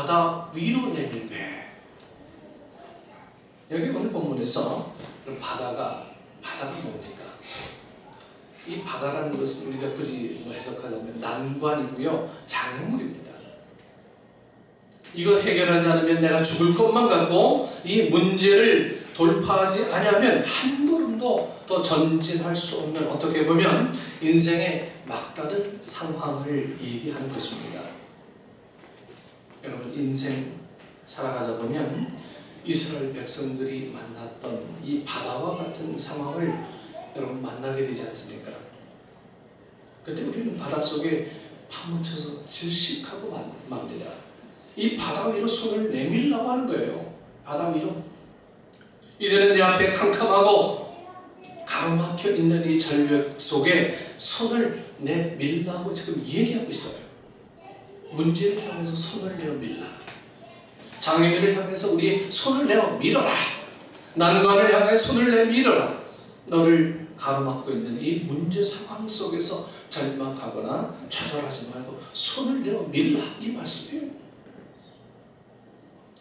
바다 위로 내밀매. 여기 오늘 본문에서 바다가 뭡니까? 이 바다라는 것은 우리가 굳이 해석하자면 난관이고요, 장애물입니다. 이거 해결하지 않으면 내가 죽을 것만 같고 이 문제를 돌파하지 아니하면 한 걸음도 더 전진할 수 없는, 어떻게 보면 인생의 막다른 상황을 얘기하는 것입니다. 여러분, 인생 살아가다 보면 이스라엘 백성들이 만났던 이 바다와 같은 상황을 여러분 만나게 되지 않습니까? 그때 우리는 바닷속에 파묻혀서 질식하고 맙니다. 이 바다 위로 손을 내밀라고 하는 거예요. 바다 위로. 이제는 내 앞에 캄캄하고 가로막혀 있는 이 절벽 속에 손을 내밀라고 지금 얘기하고 있어요. 문제를 향해서 손을 내어 밀라. 장애인을 향해서 우리 손을 내어 밀어라. 난관을 향해 손을 내 밀어라. 너를 가로막고 있는 이 문제 상황 속에서 절망하거나 좌절하지 말고 손을 내어 밀라, 이 말씀이에요.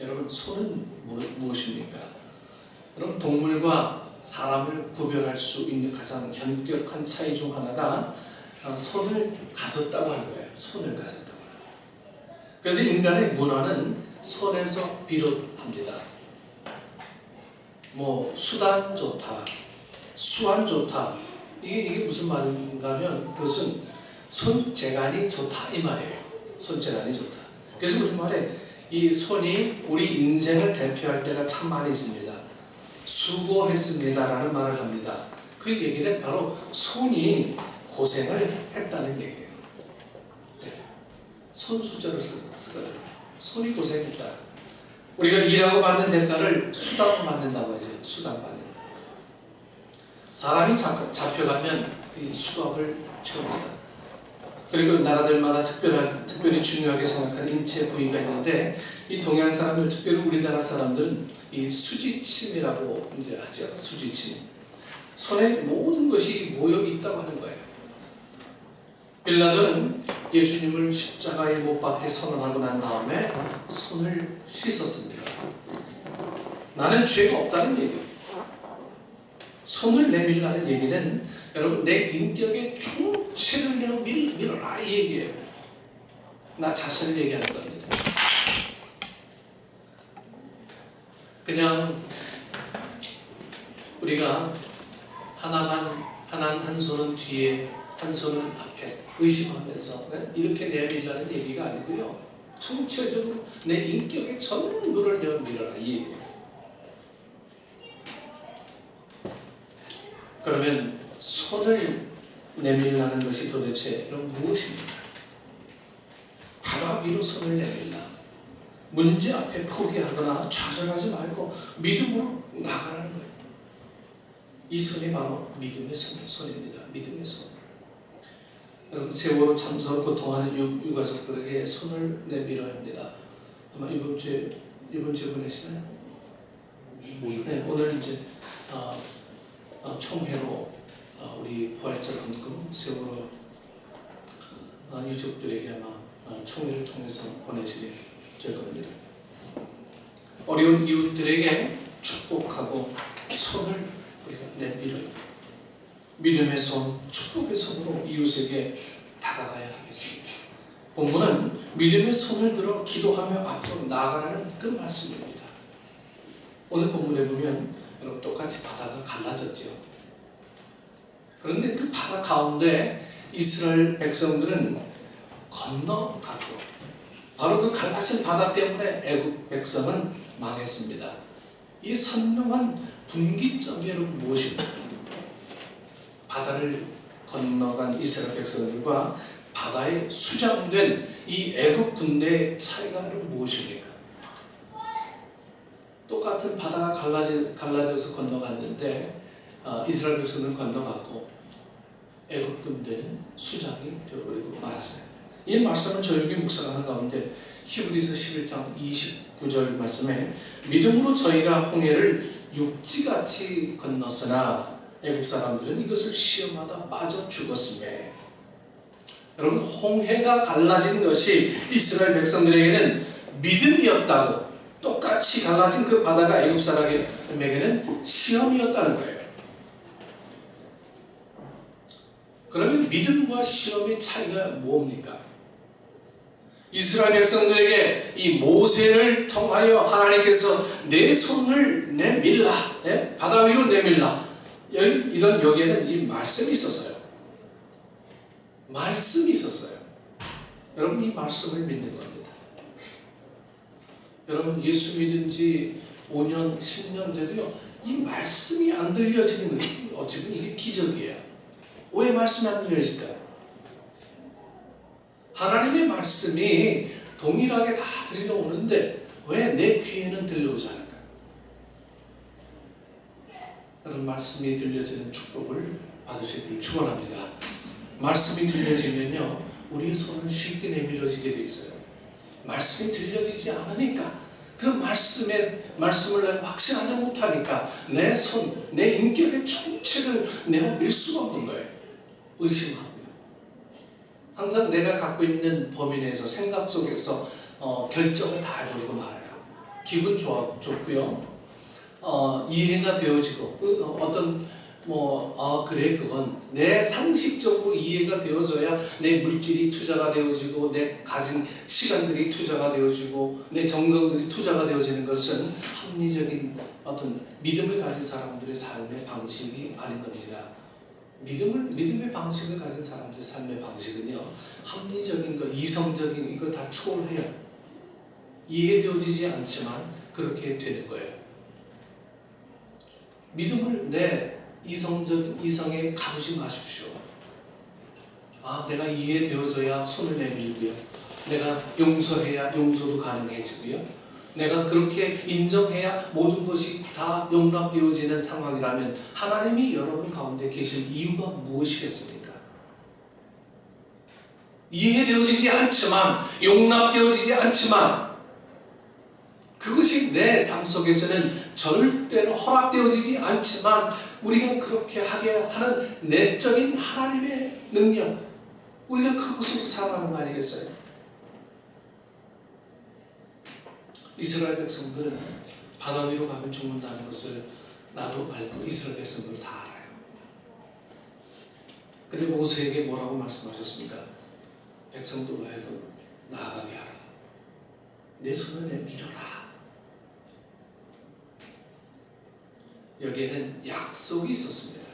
여러분, 손은 무엇입니까? 여러분, 동물과 사람을 구별할 수 있는 가장 현격한 차이 중 하나가 손을 가졌다고 하는 거예요. 손을 가졌다고. 그래서 인간의 문화는 손에서 비롯합니다. 수단 좋다, 수완 좋다. 이게 무슨 말인가 하면 그것은 손재간이 좋다, 이 말이에요. 손재간이 좋다. 그래서 우리 말에 이 손이 우리 인생을 대표할 때가 참 많이 있습니다. 수고했습니다 라는 말을 합니다. 그 얘기는 바로 손이 고생을 했다는 얘기예요. 네. 손 숫자를 쓰거든요. 손이 고생했다. 우리가 일하고 받는 대가를 수당 받는다고 하죠. 수당 받는. 사람이 잡혀가면 이 수갑을 채웁니다. 그리고 나라들마다 특별히 중요하게 생각하는 인체 부위가 있는데, 이 동양 사람들, 특별히 우리나라 사람들은 이 수지침이라고 이제 하죠. 수지침. 손에 모든 것이 모여 있다고 하는 거예요. 빌라도는 예수님을 십자가에 못 박게 선언하고 난 다음에 손을 씻었습니다. 나는 죄가 없다는 얘기예요. 손을 내밀라는 얘기는 여러분, 내 인격의 총체를 내어 밀어라, 이 얘기예요. 나 자신을 얘기하는 겁니다. 그냥 우리가 한 손은 뒤에, 한 손은 앞에 의심하면서 이렇게 내밀라는 얘기가 아니고요. 총체적으로 내 인격의 전부를 내어 밀어라, 이 얘기예요. 그러면 손을 내밀라는 것이 도대체 무엇입니까? 바다 위로 손을 내밀라. 문제 앞에 포기하거나 좌절하지 말고 믿음으로 나가라는 거예요. 이 손이 바로 믿음의 손입니다. 믿음의 손. 여러분, 세월호 참사로 고통하는 유가족들에게 손을 내밀어야 합니다. 아마 이번 주에 보내시나요? 네, 오늘 이제 총회로 우리 부활절 헌금 세월호 유족들에게 아마 총회를 통해서 보내지게 될 겁니다. 어려운 이웃들에게 축복하고 손을 우리가 내밀어요. 믿음의 손, 축복의 손으로 이웃에게 다가가야 하겠습니다. 본문은 믿음의 손을 들어 기도하며 앞으로 나아가라는 그 말씀입니다. 오늘 본문에 보면 여러분, 똑같이 바다가 갈라졌죠. 그런데 그 바다 가운데 이스라엘 백성들은 건너갔고, 바로 그 갈라진 바다 때문에 애국 백성은 망했습니다. 이 선명한 분기점이 여러분 무엇입니까? 바다를 건너간 이스라엘 백성들과 바다에 수장된 이 애국 군대의 차이가 무엇입니까? 똑같은 바다가 갈라져서 건너갔는데 이스라엘 백성은 건너갔고 애국 군대는 수장이 되어버리고 말았어요. 이 말씀을 조용히 묵상하는 가운데 히브리서 11장 29절 말씀에 믿음으로 저희가 홍해를 육지같이 건넜으나 애국 사람들은 이것을 시험하다 빠져 죽었으며, 여러분, 홍해가 갈라진 것이 이스라엘 백성들에게는 믿음이었다고, 똑같이 갈라진 그 바다가 애굽 사람에게는 시험이었다는 거예요. 그러면 믿음과 시험의 차이가 뭡니까? 이스라엘 백성들에게 이 모세를 통하여 하나님께서 내 손을 내밀라, 바다 위로 내밀라, 이런 여기에는 이 말씀이 있었어요. 말씀이 있었어요. 여러분, 이 말씀을 믿는 겁니다. 여러분, 예수 믿은 지 5년, 10년 돼도요, 이 말씀이 안 들려지는 거예요. 어쩌면 이게 기적이에요. 왜 말씀이 안 들려질까요? 하나님의 말씀이 동일하게 다 들려오는데 왜 내 귀에는 들려오지 않을까요? 여러분, 말씀이 들려지는 축복을 받으시길 축원합니다. 말씀이 들려지면요, 우리의 손은 쉽게 내밀어지게 돼 있어요. 말씀이 들려지지 않으니까, 그 말씀을 내가 확신하지 못하니까 내 손, 내 인격의 총체를 내가 밀 수가 없는 거예요. 의심합니다. 항상 내가 갖고 있는 범위 내에서, 생각 속에서 결정을 다 해버리고 말아요. 기분 좋고요, 이해가 되어지고, 그래, 그건 내 상식적으로 이해가 되어져야 내 물질이 투자가 되어지고, 내 가진 시간들이 투자가 되어지고, 내 정성들이 투자가 되어지는 것은 합리적인 어떤 믿음을 가진 사람들의 삶의 방식이 아닌 겁니다. 믿음의 방식을 가진 사람들의 삶의 방식은요, 합리적인 것, 이성적인 이거 다 초월해요. 이해되어지지 않지만 그렇게 되는 거예요. 믿음을 내 이성에 가두지 마십시오. 내가 이해되어져야 손을 내밀고요, 내가 용서해야 용서도 가능해지고요, 내가 그렇게 인정해야 모든 것이 다 용납되어지는 상황이라면 하나님이 여러분 가운데 계실 이유가 무엇이겠습니까? 이해되어지지 않지만, 용납되어지지 않지만, 그것이 내 삶 속에서는 절대로 허락되어지지 않지만 우리가 그렇게 하게 하는 내적인 하나님의 능력, 우리가 그것으로 살아가는 거 아니겠어요? 이스라엘 백성들은 바다 위로 가면 죽는다는 것을 나도 알고 이스라엘 백성들 다 알아요. 근데 모세에게 뭐라고 말씀하셨습니까? 백성들 말고 나아가게 하라. 내 손을 내밀어라. 여기에는 약속이 있었습니다.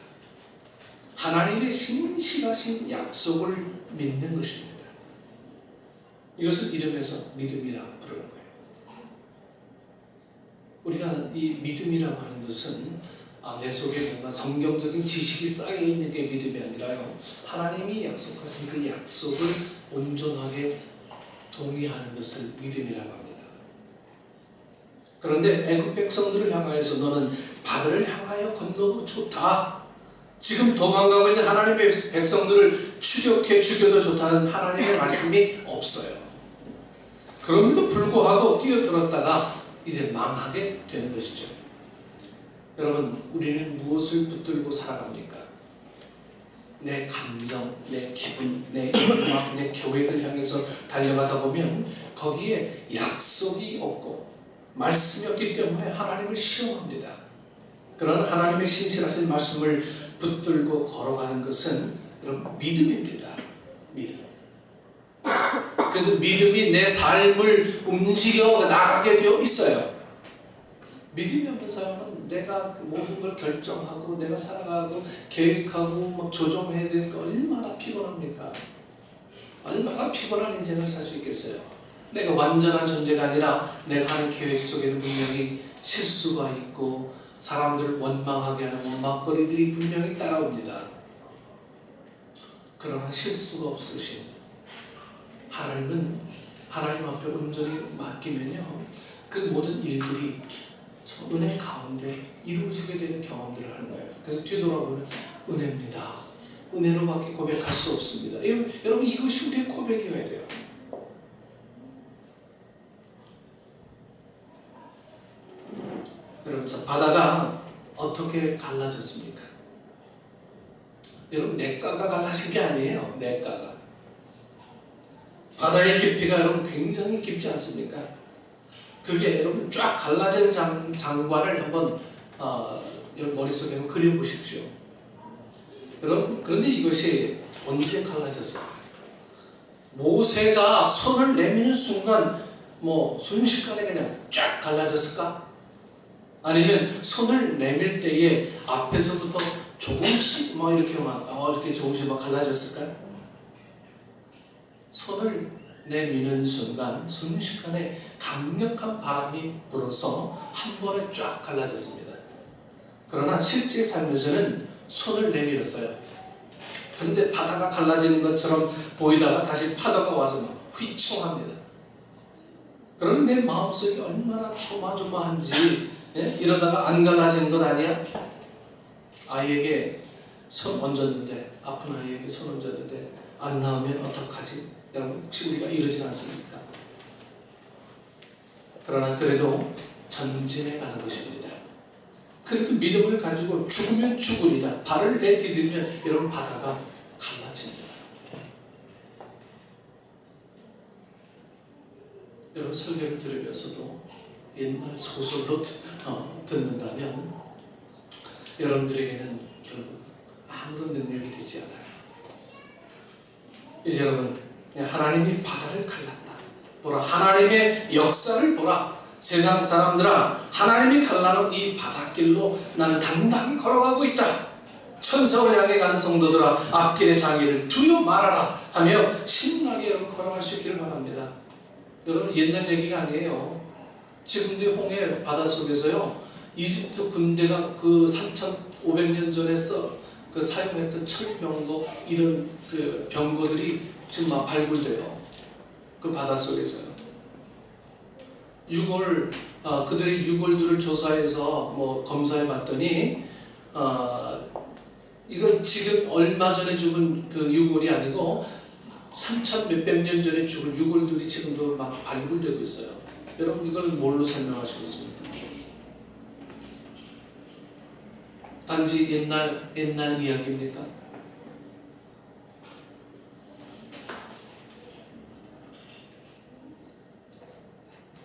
하나님의 신실하신 약속을 믿는 것입니다. 이것을 이름에서 믿음이라 부르는 거예요. 우리가 이 믿음이라고 하는 것은 내 속에 뭔가 성경적인 지식이 쌓여있는 게 믿음이 아니라요, 하나님이 약속하신 그 약속을 온전하게 동의하는 것을 믿음이라고 합니다. 그런데 애굽 백성들을 향하여서 너는 바다를 향하여 건너도 좋다, 지금 도망가고 있는 하나님의 백성들을 추격해 죽여도 좋다는 하나님의 말씀이 없어요. 그럼에도 불구하고 뛰어들었다가 이제 망하게 되는 것이죠. 여러분, 우리는 무엇을 붙들고 살아갑니까? 내 감정, 내 기분, 내 욕망, 내 계획을 향해서 달려가다 보면 거기에 약속이 없고 말씀이 없기 때문에 하나님을 시험합니다. 그런 하나님의 신실하신 말씀을 붙들고 걸어가는 것은 여러분 믿음입니다. 믿음. 그래서 믿음이 내 삶을 움직여 나가게 되어 있어요. 믿음이 없는 사람은 내가 모든 걸 결정하고 내가 살아가고 계획하고 막 조정해야 되니까 얼마나 피곤합니까? 얼마나 피곤한 인생을 살 수 있겠어요? 내가 완전한 존재가 아니라 내가 하는 계획 속에는 분명히 실수가 있고 사람들을 원망하게 하는 원망거리들이 분명히 따라옵니다. 그러나 실수가 없으신 하나님은 하나님 앞에 온전히 맡기면요, 그 모든 일들이 저 은혜 가운데 이루어지게 되는 경험들을 하는 거예요. 그래서 뒤돌아보면 은혜입니다. 은혜로밖에 고백할 수 없습니다. 여러분, 이것이 우리의 고백이어야 돼요. 여러분, 바다가 어떻게 갈라졌습니까? 여러분, 냇가가 갈라진 게 아니에요. 냇가가. 바다의 깊이가 여러분 굉장히 깊지 않습니까? 그게 여러분 쫙 갈라진 장관을 한번 머릿속에 한번 그려보십시오. 여러분, 그런데 이것이 언제 갈라졌을까? 모세가 손을 내미는 순간 순식간에 그냥 쫙 갈라졌을까? 아니면 손을 내밀 때에 앞에서부터 조금씩 이렇게 조금씩 갈라졌을까요? 손을 내미는 순간 순식간에 강력한 바람이 불어서 한 번에 쫙 갈라졌습니다. 그러나 실제 삶에서는 손을 내밀었어요. 그런데 바다가 갈라지는 것처럼 보이다가 다시 파도가 와서 휘청합니다. 그런데 내 마음속이 얼마나 조마조마한지, 이러다가 안 갈라지는 것 아니야? 아이에게 손 얹었는데, 아픈 아이에게 손 얹었는데 안 나오면 어떡하지? 여러분, 혹시 우리가 이러진 않습니까? 그러나 그래도 전진해 가는 것입니다. 그래도 믿음을 가지고 죽으면 죽으리라, 발을 내디디면 여러분 바다가 갈라집니다. 여러분, 설교를 들으면서도 옛날 소설로 듣는다면 여러분들에게는 결국 아무런 능력이 되지 않아요. 이제 여러분, 하나님이 바다를 갈랐다. 보라, 하나님의 역사를 보라. 세상 사람들아, 하나님이 갈라놓은 이 바닷길로 나는 당당히 걸어가고 있다. 천성을 향해 가는 성도들아, 앞길의 장애를 두려워 말아라 하며 신나게 여러분 걸어갈 수 있기를 바랍니다. 여러분, 옛날 얘기가 아니에요. 지금도 홍해 바닷속에서요, 이집트 군대가 그 3,500년 전에 사용했던 철병고, 이런 그 병거들이 지금 막 발굴돼요. 그 바닷속에서요. 그들의 유골들을 조사해서 검사해 봤더니, 이건 지금 얼마 전에 죽은 그 유골이 아니고 3,000 몇백 년 전에 죽은 유골들이 지금도 막 발굴되고 있어요. 여러분, 이걸 뭘로 설명하시겠습니까? 단지 옛날 이야기입니까?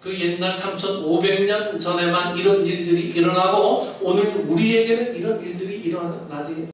그 옛날 3,500년 전에만 이런 일들이 일어나고 오늘 우리에게는 이런 일들이 일어나지